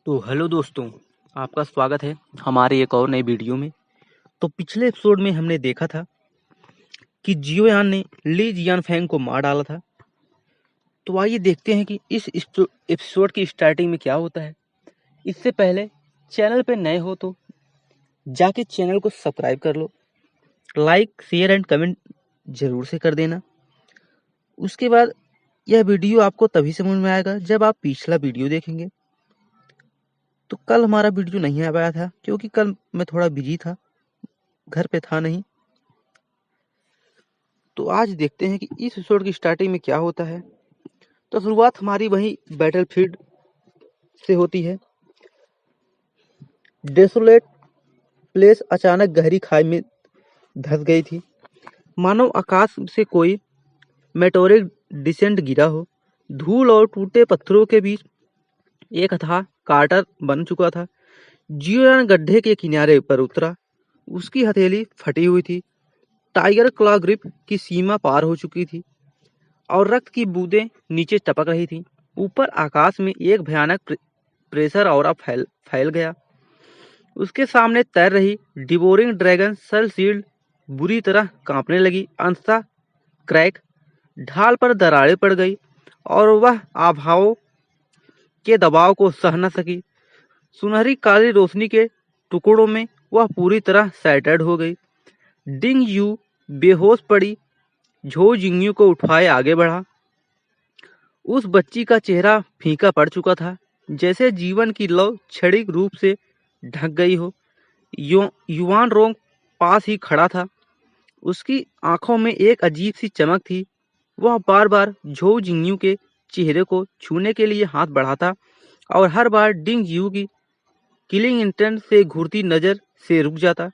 तो हेलो दोस्तों, आपका स्वागत है हमारे एक और नई वीडियो में। तो पिछले एपिसोड में हमने देखा था कि जियोयान ने ली जियानफेंग को मार डाला था। तो आइए देखते हैं कि इस एपिसोड की स्टार्टिंग में क्या होता है। इससे पहले चैनल पे नए हो तो जाके चैनल को सब्सक्राइब कर लो, लाइक शेयर एंड कमेंट जरूर से कर देना। उसके बाद यह वीडियो आपको तभी समझ में आएगा जब आप पिछला वीडियो देखेंगे। तो कल हमारा वीडियो नहीं आ पाया था क्योंकि कल मैं थोड़ा बिजी था, घर पे था नहीं। तो आज देखते हैं कि इस एपिसोड की स्टार्टिंग में क्या होता है। तो शुरुआत हमारी वही बैटलफील्ड से होती है। डेसोलेट प्लेस अचानक गहरी खाई में धंस गई थी, मानो आकाश से कोई मेटोरिक डिसेंट गिरा हो। धूल और टूटे पत्थरों के बीच एक अथाह कार्टर बन चुका था। जियोयान गड्ढे के किनारे पर उतरा। उसकी हथेली फटी हुई थी, टाइगर क्लॉ ग्रिप की सीमा पार हो चुकी थी और रक्त की बूंदें नीचे टपक रही थीं। ऊपर आकाश में एक भयानक प्रेशर ऑरा फैल गया। उसके सामने तैर रही डिवोरिंग ड्रैगन सल शील्ड बुरी तरह कांपने लगी। अंततः क्रैक ढाल पर दरारें पड़ गई और वह आभाओं के दबाव को सह न सकी। सुनहरी काली रोशनी के टुकड़ों में वह पूरी तरह सैटर्ड हो गई। डिंग यू बेहोश पड़ी झो जिंगयू को उठाए आगे बढ़ा। उस बच्ची का चेहरा फीका पड़ चुका था, जैसे जीवन की लौ क्षणिक रूप से ढक गई हो। युवान रोंग पास ही खड़ा था। उसकी आंखों में एक अजीब सी चमक थी। वह बार बार झो जिंगयू के चेहरे को छूने के लिए हाथ बढ़ाता और हर बार डिंग यू की किलिंग इंटेंट से घूरती नजर से रुक जाता।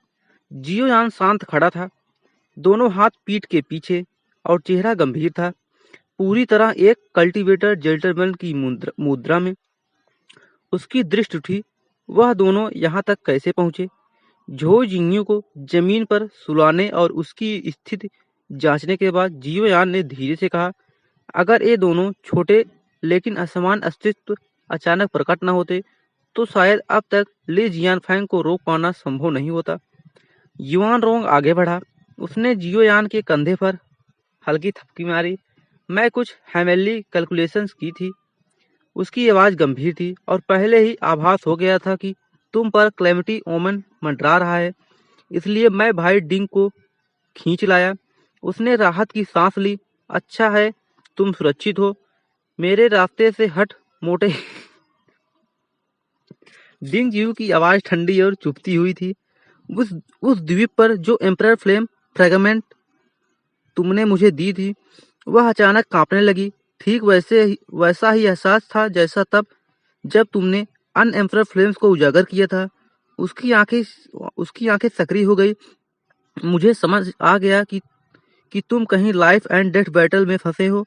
जियोयान शांत खड़ा था, दोनों हाथ पीठ के पीछे, और चेहरा गंभीर था, पूरी तरह एक कल्टीवेटर जेंटलमैन की मुद्रा में। उसकी दृष्टि उठी, वह दोनों यहाँ तक कैसे पहुंचे। झो जिंगयू को जमीन पर सुलाने और उसकी स्थिति जांचने के बाद जियोयान ने धीरे से कहा, अगर ये दोनों छोटे लेकिन असमान अस्तित्व अचानक प्रकट न होते तो शायद अब तक ली जियानफेंग को रोक पाना संभव नहीं होता। युआन रोंग आगे बढ़ा। उसने जियोयान के कंधे पर हल्की थपकी मारी। मैं कुछ हेमनली कैलकुलेशंस की थी। उसकी आवाज गंभीर थी और पहले ही आभास हो गया था कि तुम पर क्लेमिटी ओमन मंडरा रहा है, इसलिए मैं भाई डिंग को खींच लाया। उसने राहत की सांस ली। अच्छा है तुम सुरक्षित हो, मेरे रास्ते से हट मोटे। डिंग यू की आवाज ठंडी और चुभती हुई थी। उस द्वीप पर जो एम्परर फ्लेम फ्रेगमेंट तुमने मुझे दी थी, वह अचानक कांपने लगी। ठीक वैसा ही एहसास था जैसा तब जब तुमने अन एम्परर फ्लेम्स को उजागर किया था। उसकी आंखें उसकी आंखें सक्रिय हो गई। मुझे समझ आ गया कि तुम कहीं लाइफ एंड डेथ बैटल में फंसे हो।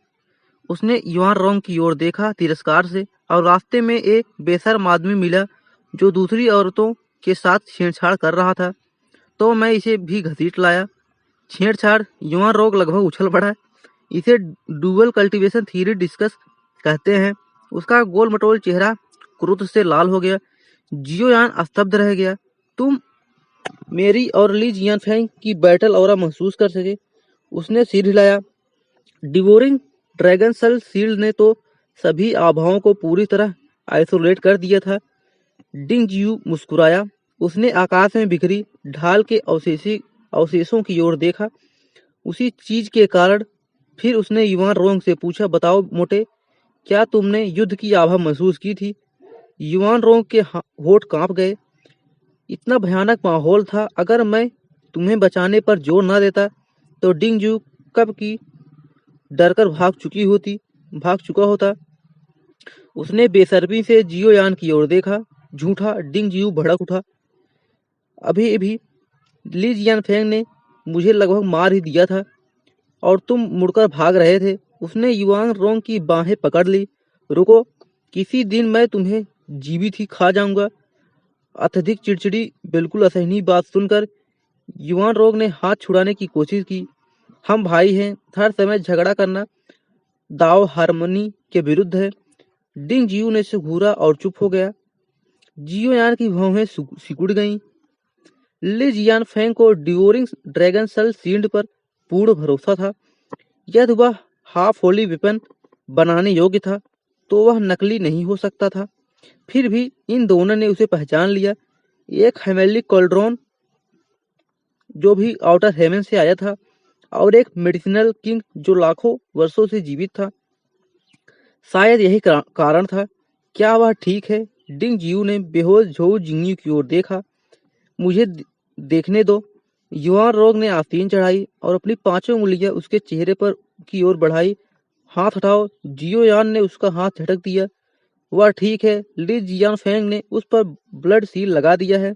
उसने युआन रोंग की ओर देखा तिरस्कार से, और रास्ते में एक बेशर्म आदमी मिला जो दूसरी औरतों के साथ छेड़छाड़ कर रहा था, तो मैं इसे भी घसीट लाया। छेड़छाड़? युआन रोंग लगभग उछल पड़ा। इसे डुअल कल्टीवेशन थ्योरी डिस्कस कहते हैं। उसका गोल मटोल चेहरा क्रोध से लाल हो गया। जियोयान स्तब्ध रह गया। तुम मेरी और ली जियानफेंग की बैटल ऑरा महसूस कर सके? उसने सिर हिलाया। डिवोरिंग ड्रैगन सल शील्ड ने तो सभी आभाओं को पूरी तरह आइसोलेट कर दिया था। डिंग यू मुस्कुराया। उसने आकाश में बिखरी ढाल के अवशेषों की ओर देखा, उसी चीज के कारण। फिर उसने युवान रोंग से पूछा, बताओ मोटे, क्या तुमने युद्ध की आभा महसूस की थी? युवान रोंग के होठ कांप गए। इतना भयानक माहौल था, अगर मैं तुम्हें बचाने पर जोर न देता तो डिंग यू कब की डरकर भाग चुका होता। उसने बेसर्मी से जियोयान की ओर देखा। झूठा! डिंग यू भड़क उठा। अभी अभी ली जियानफेंग ने मुझे लगभग मार ही दिया था और तुम मुड़कर भाग रहे थे। उसने युआन रोंग की बाहें पकड़ ली। रुको, किसी दिन मैं तुम्हें जीवित ही खा जाऊंगा। अत्यधिक चिड़चिड़ी, बिल्कुल असहनीय बात सुनकर युआन रोंग ने हाथ छुड़ाने की कोशिश की। हम भाई हैं, हर समय झगड़ा करना दाव हारमोनी के विरुद्ध है। डिंग जियू ने से घूरा और चुप हो गया। जियो यान की भौहें सिकुड़ गईं। ली जियान फेंग को ड्यूरिंग ड्रैगन सेल शील्ड पर पूर्ण भरोसा था। यदि वह हाफ होली वेपन बनाने योग्य था तो वह नकली नहीं हो सकता था। फिर भी इन दोनों ने उसे पहचान लिया। एक हेमेली कोल्ड्रोन जो भी आउटर हेवन से आया था और एक मेडिसिनल किंग जो लाखों वर्षों से जीवित था। शायद यही कारण था। क्या वह ठीक है? डिंग जियू ने बेहोश झोउ जिंगयू की ओर देखा। मुझे देखने दो। युवान रोग ने आस्तीन चढ़ाई और अपनी पांचों उंगलियां उसके चेहरे पर की ओर बढ़ाई। हाथ हटाओ। जियो यान ने उसका हाथ झटक दिया। वह ठीक है। ली जियान फेंग ने उस पर ब्लड सील लगा दिया है।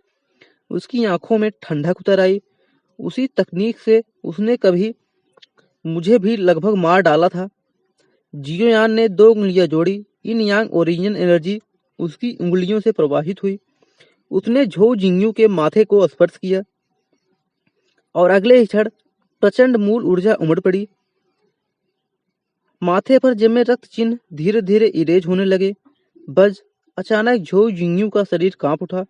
उसकी आंखों में ठंडक उतर आई। उसी तकनीक से उसने कभी मुझे भी लगभग मार डाला था। जियो यान ने दो उंगलियां जोड़ी। इन यांग ओरिजिन एनर्जी उसकी उंगलियों से प्रवाहित हुई। उसने झोउ जिंगयू के माथे को स्पर्श किया और अगले ही क्षण प्रचंड मूल ऊर्जा उमड़ पड़ी। माथे पर जमे रक्त चिन्ह धीरे धीरे इरेज होने लगे। बज अचानक झोउ जिंगयू का शरीर कांप उठा।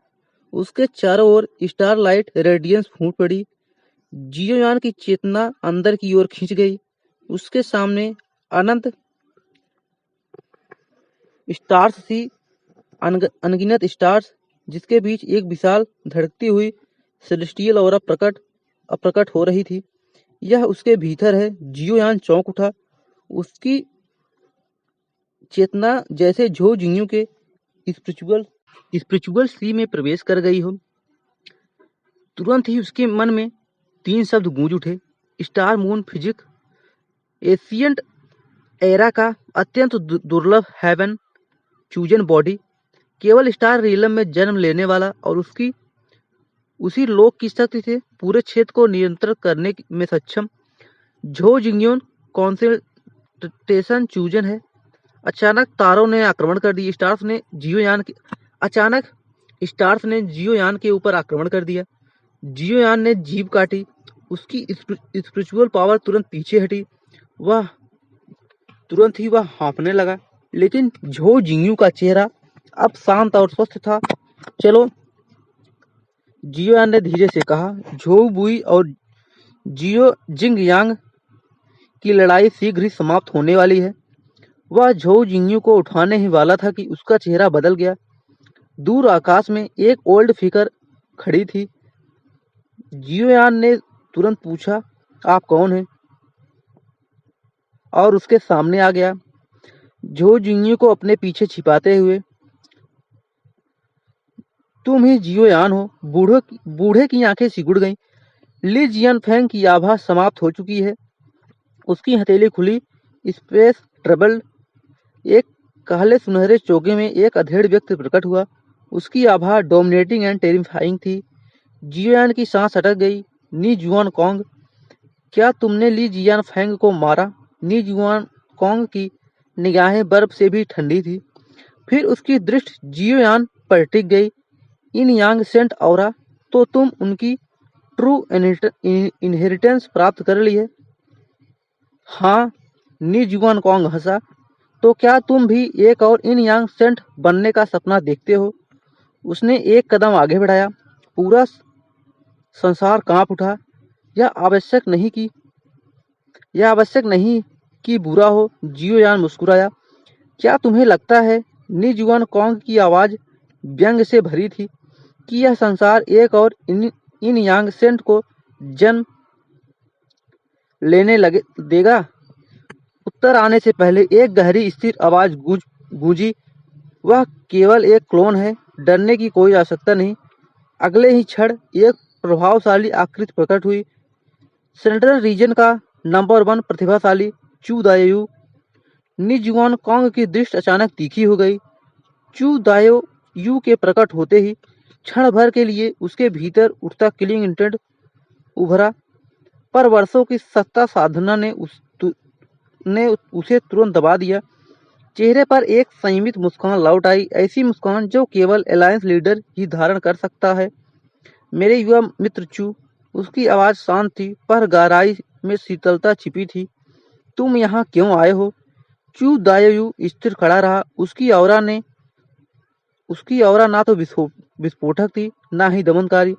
उसके चारों ओर स्टारलाइट रेडियंस फूट पड़ी। जियो यान की चेतना अंदर की ओर खिंच गई। उसके सामने अनंत स्टार्स सी अनगिनत स्टार्स, जिसके बीच एक विशाल धड़कती हुई सेलेस्टियल ऑरा अप्रकट हो रही थी। यह उसके भीतर है। जियो यान चौंक उठा। उसकी चेतना जैसे झो जिंगयू के स्पिरिचुअल सी में प्रवेश कर गई हो। तुरंत ही उसके मन में तीन शब्द गूंज उठे। Star moon physique, ancient era का अत्यंत दुर्लभ हेवन चूजन बॉडी, केवल स्टार रियलम में जन्म लेने वाला और उसी लोक की शक्ति से पूरे क्षेत्र को नियंत्रित करने में सक्षम झो जिंगयून कॉन्सेंट्रेशन चूजन है। अचानक तारों ने आक्रमण कर दिया। अचानक स्टार्स ने जियो यान के ऊपर आक्रमण कर दिया। जियो यान ने जीभ काटी। उसकी स्पिरिचुअल पावर तुरंत पीछे हटी। तुरंत ही वह हाँफने लगा। लेकिन झो जिंगयू का चेहरा अब शांत और स्वस्थ था। चलो, जियो यान ने धीरे से कहा। झोउ बुई और जियो जिंग यांग की लड़ाई शीघ्र ही समाप्त होने वाली है। वह झोउ जिंगयू को उठाने ही वाला था कि उसका चेहरा बदल गया। दूर आकाश में एक ओल्ड फिगर खड़ी थी। जियो यान ने तुरंत पूछा, आप कौन हैं? और उसके सामने आ गया। झो जिंगयू को अपने पीछे छिपाते हुए, तुम ही जियो यान हो? बूढ़े की आंखें सिकुड़ गईं। ली जियान फेंग की आभा समाप्त हो चुकी है। उसकी हथेली खुली। Space troubled. एक काले सुनहरे चोगे में एक अधेड़ व्यक्ति प्रकट हुआ। उसकी आभा डोमिनेटिंग एंड टेरिफाइंग थी। जियो यान की सांस अटक गई। नी जुआन कॉन्ग, क्या तुमने ली जियान फेंग को मारा? नी जुआन कॉन्ग की निगाहें बर्फ से भी ठंडी थी। फिर उसकी दृष्टि जियो यान पर टिक गई। इन यांग सेंट औरा, तो तुम उनकी ट्रू इनहेरिटेंस प्राप्त कर ली है? हाँ, नी जुआन कॉन्ग हंसा। तो क्या तुम भी एक और इन यांग सेंट बनने का सपना देखते हो? उसने एक कदम आगे बढ़ाया। पूरा संसार कांप उठा। यह आवश्यक नहीं कि बुरा हो। जियो यान मुस्कुराया। क्या तुम्हें लगता है, नी जुआन कॉन्ग की आवाज व्यंग से भरी थी, कि यह संसार एक और इन यांग सेंट को जन्म लेने देगा? उत्तर आने से पहले एक गहरी स्थिर आवाज गूंजी, वह केवल एक क्लोन है। डरने की कोई आवश्यकता नहीं। अगले ही क्षण एक प्रभावशाली आकृति प्रकट हुई। सेंट्रल रीजन का नंबर 1 प्रतिभाशाली चू दायू। नी जुआन कॉन्ग की दृष्टि अचानक तीखी हो गई। चू दायू के प्रकट होते ही क्षण भर के लिए उसके भीतर उठता किलिंग इंटेंट उभरा, पर वर्षों की सत्ता साधना ने उसे तुरंत दबा दिया। चेहरे पर एक संयमित मुस्कान लौट आई, ऐसी मुस्कान जो केवल अलायंस लीडर ही धारण कर सकता है। मेरे युवा मित्र चू, उसकी आवाज शांत थी पर गहराई में शीतलता छिपी थी। तुम यहाँ क्यों आए हो? चू दायू स्थिर खड़ा रहा। उसकी ऑरा ना तो विस्फोटक थी, ना ही दमनकारी।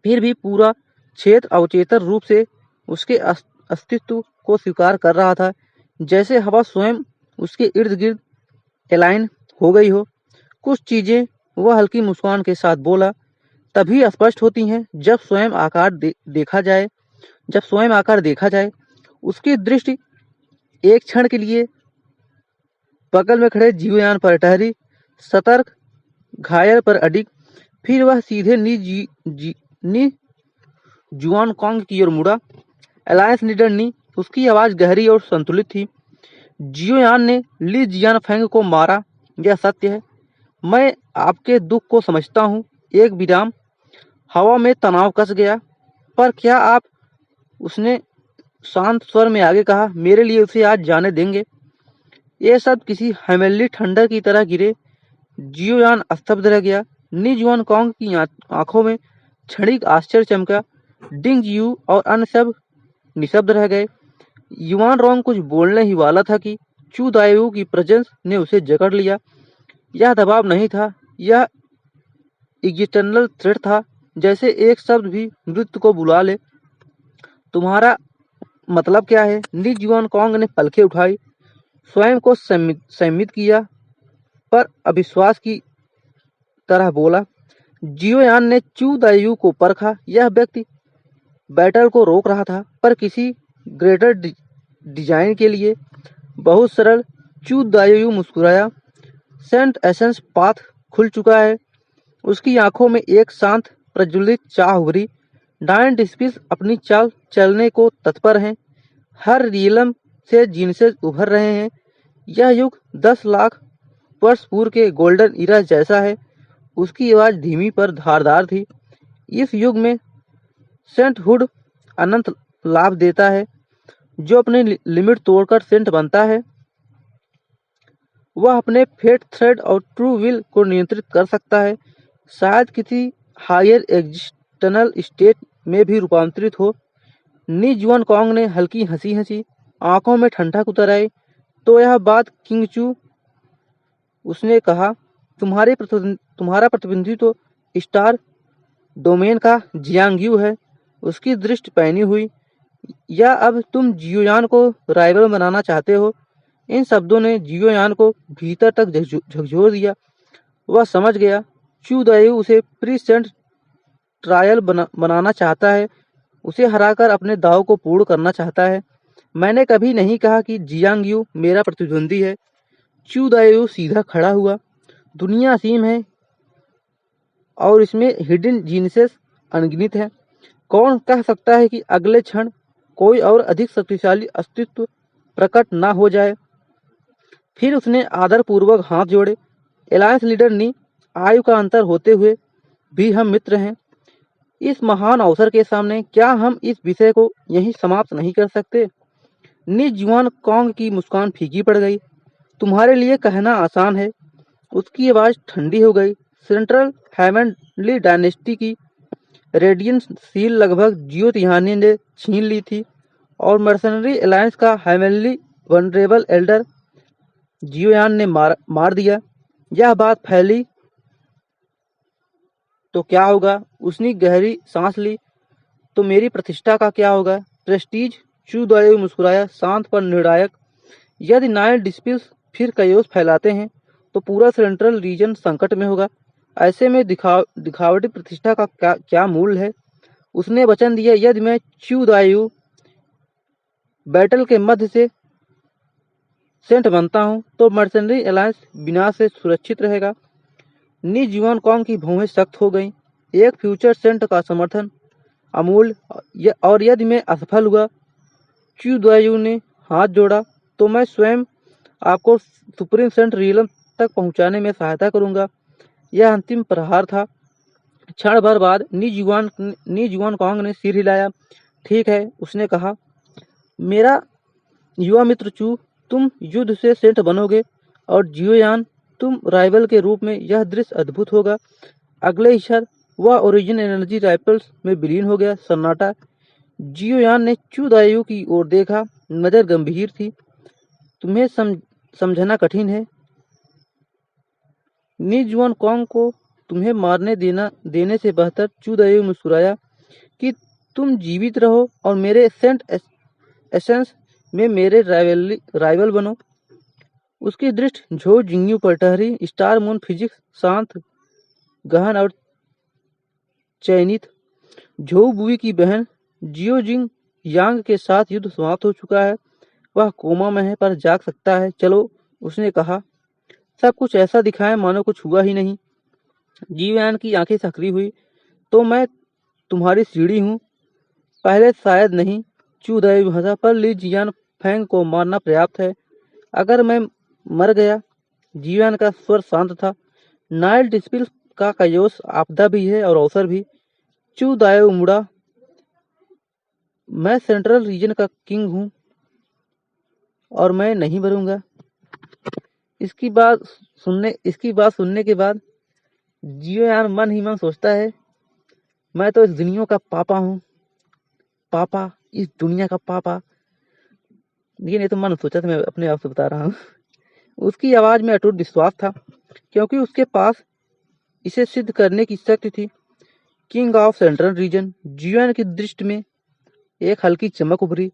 फिर भी पूरा क्षेत्र अवचेतन रूप से उसके अस्तित्व को स्वीकार कर रहा था, जैसे हवा स्वयं उसके इर्द गिर्द एलाइन हो गई हो। कुछ चीजें, वह हल्की मुस्कान के साथ बोला, तभी स्पष्ट होती हैं जब स्वयं देखा जाए। जब स्वयं आकार देखा जाए। उसकी दृष्टि एक क्षण के लिए बगल में खड़े जीवयान पर ठहरी, सतर्क, घायल पर अडिग। फिर वह सीधे नी जुआन कॉन्ग की ओर मुड़ा। अलायंस लीडर नी, उसकी आवाज गहरी और संतुलित थी। जियोयान ने ली जियान फेंग को मारा, यह सत्य है। मैं आपके दुख को समझता हूँ। एक विराम। हवा में तनाव कस गया। पर क्या आप, उसने शांत स्वर में आगे कहा, मेरे लिए उसे आज जाने देंगे? ये सब किसी हेमनली ठंडर की तरह गिरे। जियोयान स्तब्ध रह गया। निजुआन कॉन्ग की आंखों में क्षणिक आश्चर्य चमका। डिंग यू और अन्य सब निशब्द रह गए। युआन रोंग कुछ बोलने ही वाला था कि चू दायू की प्रेजेंस ने उसे जकड़ लिया। यह दबाव नहीं था, यह इग्जिटर्नल थ्रेट था, जैसे एक शब्द भी मृत्यु को बुला ले। तुम्हारा मतलब क्या है? निजुआन कॉन्ग ने पलकें उठाई, स्वयं को संयमित किया, पर अविश्वास की तरह बोला। जियोयान ने चू दायू को परखा। यह व्यक्ति बैटल को रोक रहा था, पर किसी ग्रेटर डिजाइन के लिए। बहुत सरल। चू दायू मुस्कुराया। सेंट एसेंस पाथ खुल चुका है। उसकी आंखों में एक शांत प्रज्वलित चाह उभरी। डायन डिस्पिस अपनी चाल चलने को तत्पर हैं। हर रियलम से जिनसे उभर रहे हैं। यह युग 10 लाख वर्ष पूर्व के गोल्डन इरा जैसा है। उसकी आवाज धीमी पर धारदार थी। इस युग में सेंटहुड अनंत लाभ देता है। जो अपने लिमिट तोड़कर सेंट बनता है, वह अपने फेट थ्रेड और ट्रू विल को नियंत्रित कर सकता है। शायद किसी हायर एग्जिस्टनल स्टेट में भी रूपांतरित हो। निजुआन कॉन्ग ने हल्की हंसी हंसी, आंखों में ठंडक उतर आई। तो यह बात किंग चू, उसने कहा, तुम्हारा प्रतिनिधि तो स्टार डोमेन का जियांगयू है। उसकी दृष्टि पैनी हुई। या अब तुम जियोयान को राइवल बनाना चाहते हो? इन शब्दों ने जियोयान को भीतर तक झकझोर दिया। वह समझ गया, चू दायू उसे प्रीसेंट ट्रायल बनाना चाहता है। उसे हराकर अपने दाव को पूर्ण करना चाहता है। मैंने कभी नहीं कहा कि जियांगयू मेरा प्रतिद्वंदी है। चू दायू सीधा खड़ा हुआ। दुनिया असीम है और इसमें हिडन जीनियस अनगिनत है। कौन कह सकता है कि अगले क्षण कोई और अधिक शक्तिशाली अस्तित्व प्रकट ना हो जाए? फिर उसने आदरपूर्वक हाथ जोड़े। अलायंस लीडर ने, आयु का अंतर होते हुए भी हम मित्र हैं। इस महान अवसर के सामने क्या हम इस विषय को यहीं समाप्त नहीं कर सकते? निजुआन कॉन्ग की मुस्कान फीकी पड़ गई। तुम्हारे लिए कहना आसान है। उसकी आवाज ठंडी हो गई। सेंट्रल हेवनली डायनेस्टी की रेडियंट सील लगभग जियो तिहानी ने छीन ली थी, और मर्सनरी अलायंस का हेवनली वनरेबल एल्डर जियोयान ने मार दिया। यह बात फैली तो क्या होगा? उसने गहरी सांस ली। तो मेरी प्रतिष्ठा का क्या होगा? प्रेस्टीज? चू दायू मुस्कुराया, शांत पर निर्णायक। यदि नाइन डिस्पिल्स फिर कयोस फैलाते हैं तो पूरा सेंट्रल रीजन संकट में होगा। ऐसे में दिखावटी प्रतिष्ठा का क्या मूल्य है? उसने वचन दिया, यदि मैं चू दायू बैटल के मध्य से सेंट बनता हूं तो मर्सनरी अलायंस विनाश से सुरक्षित रहेगा। निजुआन कॉन्ग की भौहें सख्त हो गईं। एक फ्यूचर सेंट का समर्थन अमूल्य, और यदि मैं असफल हुआ, चू दायू ने हाथ जोड़ा, तो मैं स्वयं आपको सुप्रीम सेंट रियलम तक पहुंचाने में सहायता करूंगा। यह अंतिम प्रहार था। क्षण भर बाद निजुआन कॉन्ग ने सिर हिलाया। ठीक है, उसने कहा, मेरा युवा मित्र चू, तुम युद्ध से सेंट बनोगे, और जियोयान, तुम राइवल के रूप में। यह दृश्य अद्भुत होगा। अगले ही क्षण वह ओरिजिन एनर्जी राइफल्स में विलीन हो गया। सन्नाटा। जियोयान ने चू दायू की ओर देखा। नजर गंभीर थी। तुम्हें समझना कठिन है। नी जुआन कॉन्ग को तुम्हें मारने देने से बेहतर चू दायू मुस्कुराया कि तुम जीवित रहो और मेरे सेंट एसेंस में मेरे राइवल बनो। उसकी दृष्टि झो जिंगयू पर ठहरी। स्टार मून फिजिक्स शांत, गहन और चयनित। झो बुई की बहन जियो जिंग यांग के साथ युद्ध समाप्त हो चुका है। वह कोमा में है पर जाग सकता है। चलो, उसने कहा। सब कुछ ऐसा दिखाए मानो कुछ हुआ ही नहीं। जीवयान की आंखें सक्रिय हुई। तो मैं तुम्हारी सीढ़ी हूँ। पहले शायद नहीं, चू दायू हंसा, पर ली जियान फैंग को मारना पर्याप्त है। अगर मैं मर गया। जीवन का स्वर शांत था। नाइल डिस्पिल का कयोस आपदा भी है और अवसर भी। चू दायू मुड़ा। मैं सेंट्रल रीजन का किंग हूँ और मैं नहीं मरूंगा। इसकी बात सुनने के बाद जियोयान मन ही मन सोचता है, मैं तो इस दुनिया का पापा हूँ। पापा, इस दुनिया का पापा। ये नहीं तो मन सोचा था, मैं अपने आप से बता रहा हूँ। उसकी आवाज में अटूट विश्वास था, क्योंकि उसके पास इसे सिद्ध करने की शक्ति थी। King of central region. जियोयान की दृष्टि में एक हल्की चमक उभरी।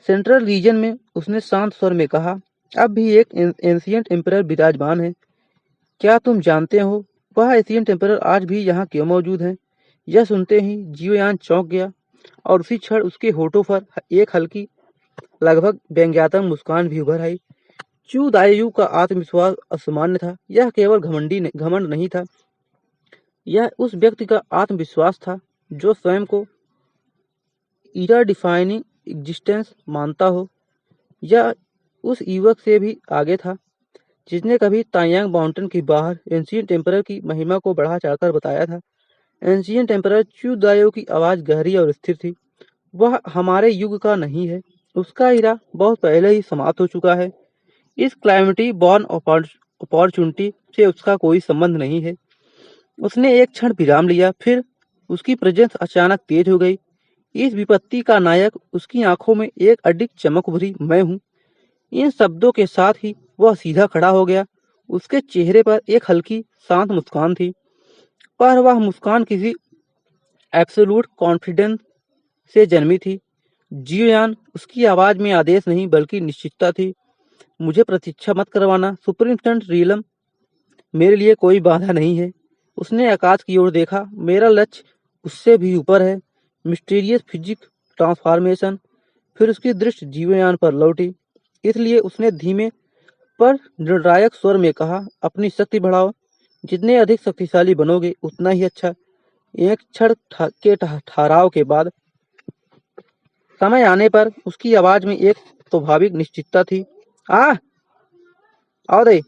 सेंट्रल रीजन में उसने शांत स्वर में कहा, अब भी एक एंशिएंट एम्परर विराजमान है। क्या तुम जानते हो वह एशियन टेम्परर आज भी यहाँ क्यों मौजूद है? यह सुनते ही जियोयान चौंक गया और उसी क्षण उसके होठों पर एक हल्की, लगभग व्यंग्यात्मक मुस्कान भी उभर आई। चू दायू का आत्मविश्वास असामान्य था। यह केवल घमंड नहीं था, यह उस व्यक्ति का आत्मविश्वास था जो स्वयं को इरा डिफाइनिंग एग्जिस्टेंस मानता हो। यह उस युवक से भी आगे था जिसने कभी तायांग माउंटेन के बाहर एंशिएंट टेम्परर की महिमा को बढ़ा चढ़कर बताया था। एंशिएंट टेम्परर चू दायो की आवाज गहरी और स्थिर थी। वह हमारे युग का नहीं है। उसका इरा बहुत पहले ही समाप्त हो चुका है। इस क्लाइमेटी बॉर्न अपॉर्चुनिटी से उसका कोई संबंध नहीं है। उसने एक क्षण विराम लिया, फिर उसकी प्रेजेंस अचानक तेज हो गई। इस विपत्ति का नायक। उसकी आंखों में एक अडिग चमक उभरी। मैं हूँ। इन शब्दों के साथ ही वह सीधा खड़ा हो गया। उसके चेहरे पर एक हल्की शांत मुस्कान थी, पर वह मुस्कान किसी एब्सोल्यूट कॉन्फिडेंस से जन्मी थी। जियोयान, उसकी आवाज में आदेश नहीं बल्कि निश्चितता थी। मुझे प्रतीक्षा मत करवाना। सुप्रीम सेंट रीलम मेरे लिए कोई बाधा नहीं है। उसने आकाश की ओर देखा। मेरा लक्ष्य उससे भी ऊपर है। Mysterious physique transformation. फिर उसकी दृष्टि जीवयान पर लौटी, इसलिए उसने धीमे पर निर्णायक स्वर में कहा, अपनी शक्ति बढ़ाओ। जितने अधिक शक्तिशाली बनोगे उतना ही अच्छा। एक क्षण के ठहराव के बाद समय आने पर उसकी आवाज में एक स्वाभाविक निश्चितता थी। आओ दे,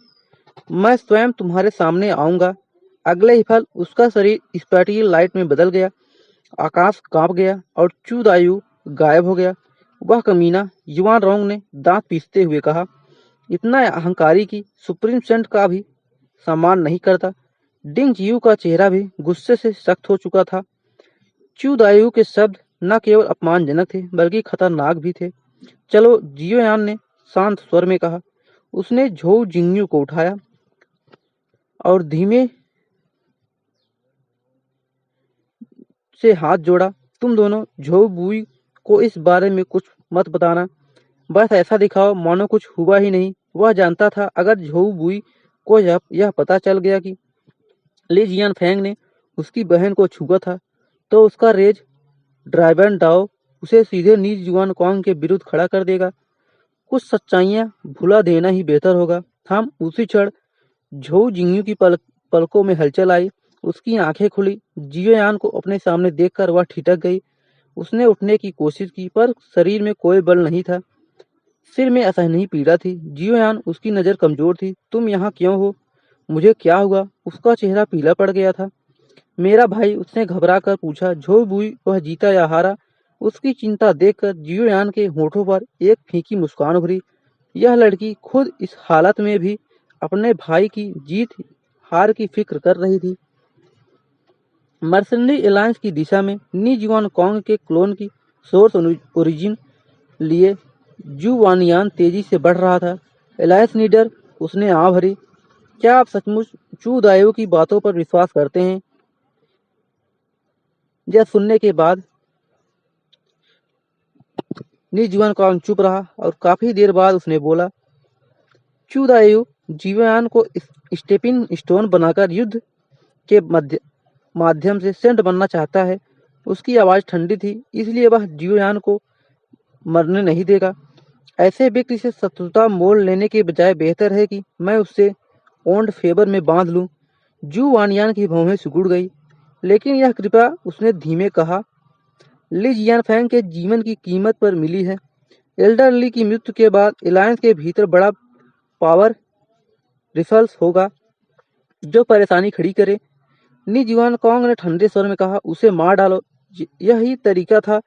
मैं स्वयं तुम्हारे सामने आऊंगा। अगले ही पल उसका शरीर स्पैटियल लाइट में बदल गया। आकाश कांप गया और चू दायू गायब हो गया। वह कमीना, युवान रोंग ने दांत पीसते हुए कहा, इतना अहंकारी कि सुप्रीम सेंट का भी सम्मान नहीं करता। डिंग जियू का चेहरा भी गुस्से से सख्त हो चुका था। चू दायू के शब्द न केवल अपमानजनक थे बल्कि खतरनाक भी थे। चलो, जियोयान ने शांत स्वर में कहा। उसने झोउ जिंगयू को उठाया और धीमे से हाथ जोड़ा। तुम दोनों झोउ बुई को इस बारे में कुछ मत बताना। बस ऐसा दिखाओ मानो कुछ हुआ ही नहीं। वह जानता था अगर झोउ बुई को यह पता चल गया कि ली जियान फैंग ने उसकी बहन को छुआ था, तो उसका रेज ड्राइवन डाओ उसे सीधे नीज जुआन कॉन्ग के विरुद्ध खड़ा कर देगा। कुछ सच्चाइयां भुला देना ही बेहतर होगा। हम उसी क्षण झोउ जिंगयू की पलकों में हलचल आई। उसकी आंखें खुली। जियोयान को अपने सामने देखकर वह ठिठक गई। उसने उठने की कोशिश की, पर शरीर में कोई बल नहीं था। सिर में असहनीय पीड़ा थी। जियोयान, उसकी नजर कमजोर थी। तुम यहाँ क्यों हो? मुझे क्या हुआ? उसका चेहरा पीला पड़ गया था। मेरा भाई, उसने घबरा कर पूछा। झोउ बुई, वह जीता या हारा? उसकी चिंता देखकर जियोयान के होठों पर एक फीकी मुस्कान उभरी। यह लड़की खुद इस हालत में भी अपने भाई की जीत हार की फिक्र कर रही थी। मर्सनरी अलायंस की दिशा में नी जुआन कॉन्ग के क्लोन की सोर्स ओरिजिन लिए जू वानियान तेजी से बढ़ रहा था। अलायंस लीडर, उसने आँ भरी। क्या आप सचमुच चू दायू की बातों पर विश्वास करते हैं? यह सुनने के बाद निजुआन कौंग चुप रहा और काफी देर बाद उसने बोला, चू दायू जीवयान को स्टेपिंग स्टोन बनाकर युद्ध के माध्यम से सेंट बनना चाहता है। उसकी आवाज ठंडी थी, इसलिए वह जीवयान को मरने नहीं देगा। ऐसे व्यक्ति से शत्रुता मोल लेने के बजाय बेहतर है कि मैं उससे ओल्ड फेवर में बांध लूं। जू वानयान की भौहें सिकुड़ गई, लेकिन यह कृपा उसने धीमे कहा, ली जियानफैंग के जीवन की कीमत पर मिली है। एल्डर ली की मृत्यु के बाद एलायंस के भीतर बड़ा पावर रिफल्स होगा जो परेशानी खड़ी करे। नी जुआन कौंग ने ठंडे स्वर में कहा, उसे मार डालो। यही तरीका था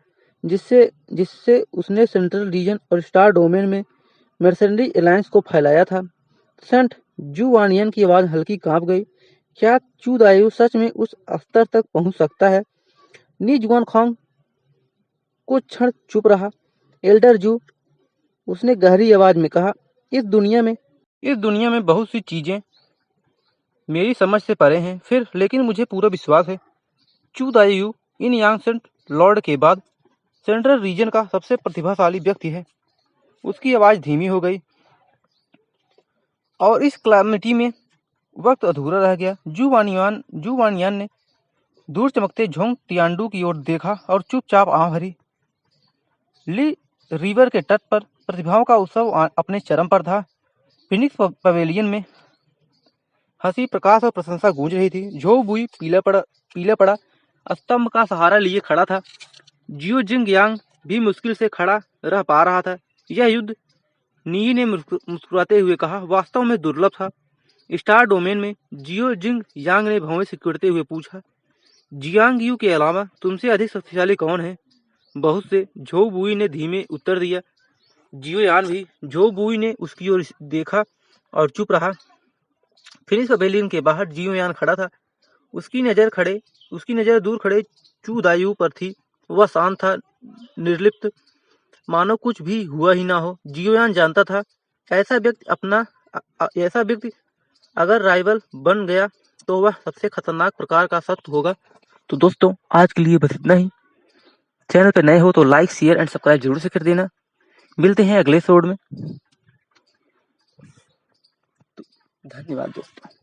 जिससे जिससे उसने सेंट्रल रीजन और स्टार डोमेन में मर्सेनरी एलायंस को फैलाया था। सेंट जू वानियन की आवाज हल्की कांप गई। क्या चू दायू सच में उस स्तर तक पहुंच सकता है? नी जुआन कौंग कुछ क्षण चुप रहा। एल्डर जू, उसने गहरी आवाज में कहा, इस दुनिया में बहुत सी चीजें मेरी समझ से परे हैं, फिर लेकिन मुझे पूरा विश्वास है चू दायू इन यांग सेंट लॉर्ड के बाद सेंट्रल रीजन का सबसे प्रतिभाशाली व्यक्ति है। उसकी आवाज धीमी हो गई और इस क्लैमिटी में वक्त अधूरा रह गया। जू वानियान ने दूर चमकते झोंग टियांडू की ओर देखा और चुपचाप आंख भरी। ली रिवर के तट पर प्रतिभाओं का उत्सव अपने चरम पर था। फिनिक्स पवेलियन में हंसी, प्रकाश और प्रशंसा गूंज रही थी। झो बुई पीला पड़ा स्तंभ का सहारा लिए खड़ा था। जियो जिंग यांग भी मुश्किल से खड़ा रह पा रहा था। यह युद्ध, नी ने मुस्कुराते हुए कहा, वास्तव में दुर्लभ था। स्टार डोमेन में जियो जिंग यांग ने भौवें सिकुड़ते हुए पूछा, जियांग यू के अलावा तुमसे अधिक शक्तिशाली कौन है? बहुत से, झो बुई ने धीमे उत्तर दिया। जियो यान भी। झो बुई ने उसकी ओर देखा और चुप रहा। फिनिक्स पवेलियन के बाहर जियो यान खड़ा था। उसकी नजर दूर खड़े चू दायू पर थी। वह शांत था, निर्लिप्त, मानो कुछ भी हुआ ही ना हो। जियोयान जानता था, ऐसा व्यक्ति अगर राइवल बन गया तो वह सबसे खतरनाक प्रकार का शत्रु होगा। तो दोस्तों, आज के लिए बस इतना ही। चैनल पर नए हो तो लाइक, शेयर एंड सब्सक्राइब जरूर से कर देना। मिलते हैं अगले एपिसोड में। धन्यवाद दोस्तों।